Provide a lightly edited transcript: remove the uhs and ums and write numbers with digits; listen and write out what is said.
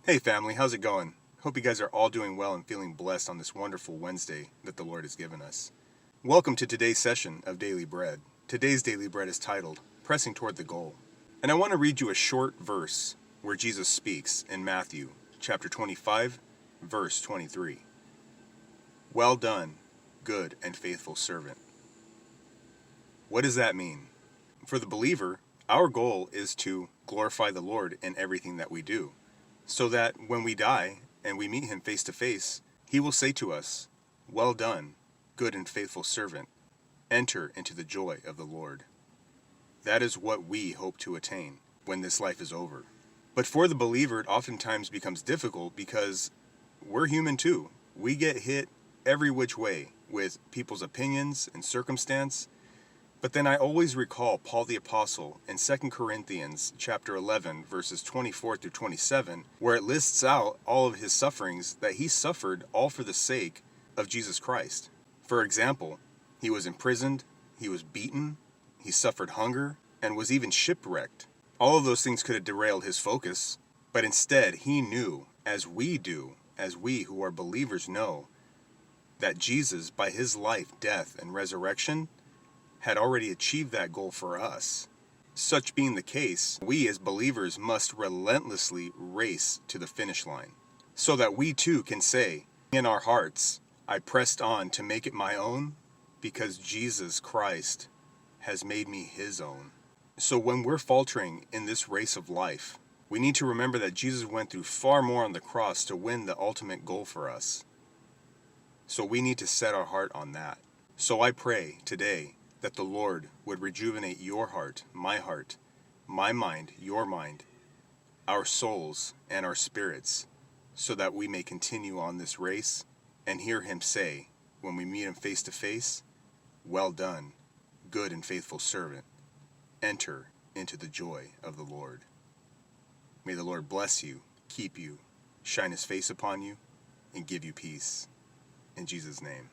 Hey family, how's it going? Hope you guys are all doing well and feeling blessed on this wonderful Wednesday that the Lord has given us. Welcome to today's session of Daily Bread. Today's Daily Bread is titled, Pressing Toward the Goal. And I want to read you a short verse where Jesus speaks in Matthew chapter 25, verse 23. Well done, good and faithful servant. What does that mean? For the believer, our goal is to glorify the Lord in everything that we do, so that when we die and we meet him face to face, he will say to us, well done, good and faithful servant. Enter into the joy of the Lord. That is what we hope to attain when this life is over. But for the believer, it oftentimes becomes difficult because we're human too. We get hit every which way with people's opinions and circumstance. But then I always recall Paul the Apostle in 2 Corinthians chapter 11, verses 24 through 27, where it lists out all of his sufferings that he suffered all for the sake of Jesus Christ. For example, he was imprisoned, he was beaten, he suffered hunger, and was even shipwrecked. All of those things could have derailed his focus, but instead he knew, as we do, as we who are believers know, that Jesus, by his life, death, and resurrection, had already achieved that goal for us. Such being the case, we as believers must relentlessly race to the finish line, so that we too can say in our hearts, I pressed on to make it my own because Jesus Christ has made me his own. So when we're faltering in this race of life, we need to remember that Jesus went through far more on the cross to win the ultimate goal for us. So we need to set our heart on that. So I pray today that the Lord would rejuvenate your heart, my mind, your mind, our souls, and our spirits, so that we may continue on this race and hear him say, when we meet him face to face, well done, good and faithful servant. Enter into the joy of the Lord. May the Lord bless you, keep you, shine his face upon you, and give you peace. In Jesus' name.